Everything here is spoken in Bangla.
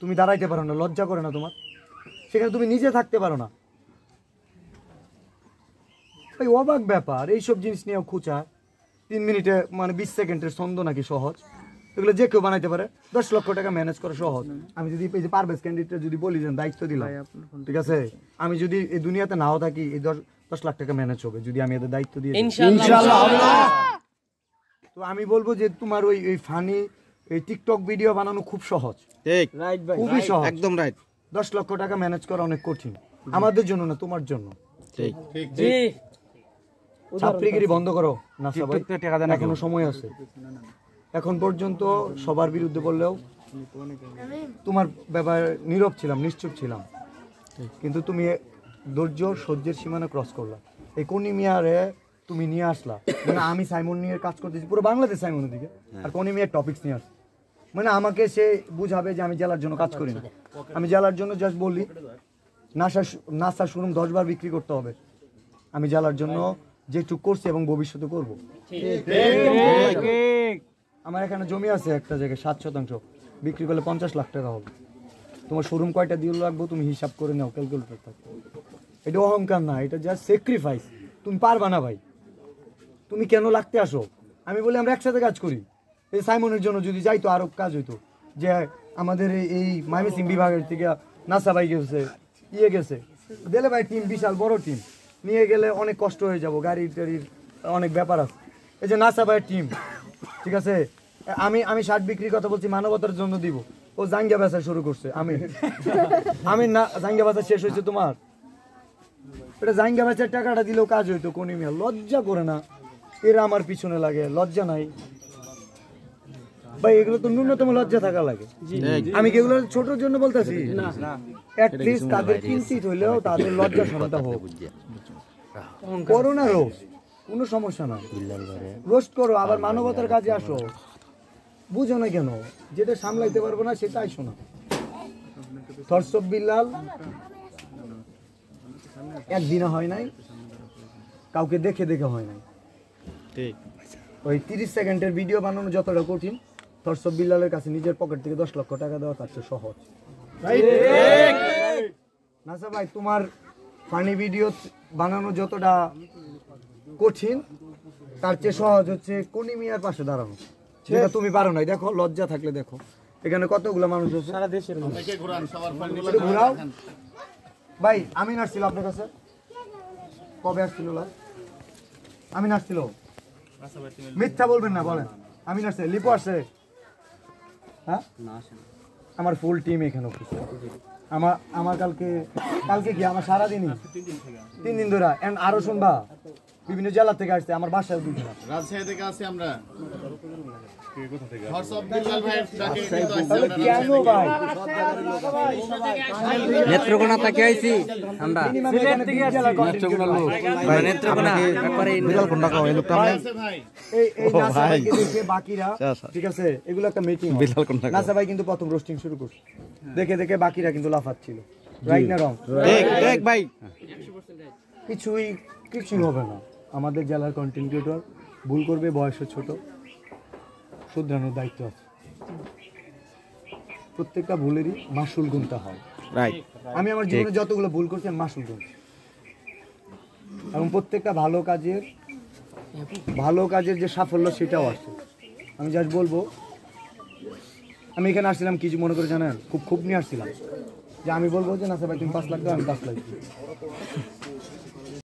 তুমি দাঁড়াইতে পারো না, লজ্জা করে না তোমার? সেখানে তুমি নিজে থাকতে পারো না। ভাই অবাক ব্যাপার, এইসব জিনিস নিয়েও খুঁচা। 3 মিনিটে মানে 20 সেকেন্ডের ছন্দ নাকি সহজ? এগুলো যে কেউ বানাইতে পারে। 10 লক্ষ টাকা ম্যানেজ করা সহজ। আমি যদি এই যে পারভেজ ক্যান্ডিডেটটা যদি বলি যে দায়িত্ব দিলাম, ঠিক আছে, আমি যদি এই দুনিয়াতে নাও থাকি, এই 10 লাখ টাকা ম্যানেজ হবে যদি আমি এদের দায়িত্ব দিয়ে। ইনশাআল্লাহ হবে। তো আমি বলবো যে তোমার ওই ফানি এই টিকটক ভিডিও বানানো খুব সহজ। ঠিক, রাইট ভাই, খুবই সহজ, একদম রাইট। 10 লক্ষ টাকা ম্যানেজ করা অনেক কঠিন, আমাদের জন্য না, তোমার জন্য। ঠিক ঠিক জি। ছাত্রীগিরি বন্ধ করো না সবাই, এখনো সময় আছে। এখন পর্যন্ত সবার বিরুদ্ধে বললেও তোমার ব্যাপারে নীরব ছিলাম, নিশ্চুপ ছিলাম, কিন্তু তুমি ধৈর্য সহ্যের সীমানা ক্রস করলা। এই কোনি মিয়ারে তুমি নিয়ে আসলা, মানে আমি সাইমন নিয়ে কাজ করতেছি পুরো বাংলাদেশ সাইমনের দিকে, আর কোনি মিয়ার টপিকস নিয়ে আস, মানে আমাকে সে বুঝাবে যে আমি জেলার জন্য কাজ করি না। আমি জেলার জন্য জাস্ট বলি নাসা শোরুম 10 বার বিক্রি করতে হবে, আমি জেলার জন্য যেটুক করছি এবং ভবিষ্যতে করবো। আমার এখানে জমি আছে একটা জায়গায় 7% বিক্রি করলে 50 লাখ টাকা হবে। তোমার শোরুম কয়টা দিয়ে লাগবো তুমি হিসাব করে নাও, ক্যালকুলেটর থাকবে। এটা অহংকার না, এটা জাস্ট স্যাক্রিফাইস। তুমি পারবা না ভাই, তুমি কেন লাগতে আসো? আমি বলি আমরা একসাথে কাজ করি। এই সাইমনের জন্য যদি যাইতো আরো কাজ হইতো, যে আমাদের এই ময়মনসিংহ বিভাগের থেকে নাসা ভাই গেছে, গেছে দিলে ভাই, টিম বিশাল বড় টিম নিয়ে গেলে অনেক কষ্ট হয়ে যাব, গাড়ি টাড়ির অনেক ব্যাপার আছে। এই যে নাসা ভাইয়ের টিম, ঠিক আছে, আমি শার্ট বিক্রির কথা বলছি, মানবতার জন্য দিব। ও জাঙ্গা বেচা শুরু করছে, আমি না জাঙ্গা বেচা শেষ হয়েছে তোমার। এটা জাঙ্গা বেচার টাকাটা দিলেও কাজ হইতো। কোনি মিয়া লজ্জা করে না? এরা আমার পিছনে লাগে, লজ্জা নাই ভাই? এগুলো তো ন্যূনতম লজ্জা থাকা লাগে। আমি কি এগুলো ছোটর জন্য বলতেছি? অ্যাটলিস্ট তাদের কিঞ্চিত হইলেও তাদের লজ্জা শরমটা হোক। করো না রোস্ট, কোনো সমস্যা না, রোস্ট করো, আবার মানবতার কাজে আসো। বুঝো না কেন? যেটা সামলাইতে পারবো না সেটা আইসো না। থরসব বিল্লাল একদিনে হয় নাই, কাউকে দেখে দেখে হয় নাই। ঠিক, ওই 30 সেকেন্ডের ভিডিও বানানো যতটা কঠিন, থরসব বিল্লালের কাছে নিজের পকেট থেকে 10 লক্ষ টাকা দেওয়া তার চেয়ে সহজ। নাসা ভাই, তোমার ফানি ভিডিও বানানো যতটা কঠিন, তার চেয়ে সহজ হচ্ছে কোনি মিয়ার পাশে দাঁড়ানো, যেটা তুমি পারো নাই। দেখো, লজ্জা থাকলে দেখো এখানে কতগুলো মানুষ আছে সারা দেশের। ঘুরাও ভাই। আমি আসছিল আপনার কাছে, কবে আসছিল? আমি আসছিল, মিথ্যা বলবেন না, বলেন। আমি আসছে, লিপো আসছে, হ্যাঁ আমার ফুল টিম এখানে। আমার কালকে কি আমার সারাদিনই 3 দিন ধরে, আরো শুনবা বিভিন্ন জেলা থেকে আসছে, আমার বাসায় রাজশাহী থেকে আসছে। আমরা নেত্রকোনা থেকে আইছি আমরা, বাকিরা, ঠিক আছে, এগুলো একটা মিটিং। নাসা ভাই কিন্তু প্রথম রোস্টিং শুরু করছে, দেখে দেখে বাকিরা কিন্তু লাফাচ্ছিল। রাইট না রং? ভাই কিছুই হবে না। আমাদের জেলার কন্টেন্ট ক্রিয়েটর ভুল করবে, বয়সে ছোট, শুধরানোর দায়িত্ব আছে। প্রত্যেকটা ভুলেরই মাসুল গুনতে হয়। রাইট, আমি আমার জীবনে যতগুলো ভুল করছি আমি মাসুল গুনছি, এবং প্রত্যেকটা ভালো কাজের যে সাফল্য সেটাও আসছে। আমি জাস্ট বলবো, আমি এখানে আসছিলাম কিছু মনে করে জানেন, খুব নিয়ে আসছিলাম যে আমি বলবো যে নাসা ভাই তুমি 5 লাখ দাও, আমি 10 লাখ।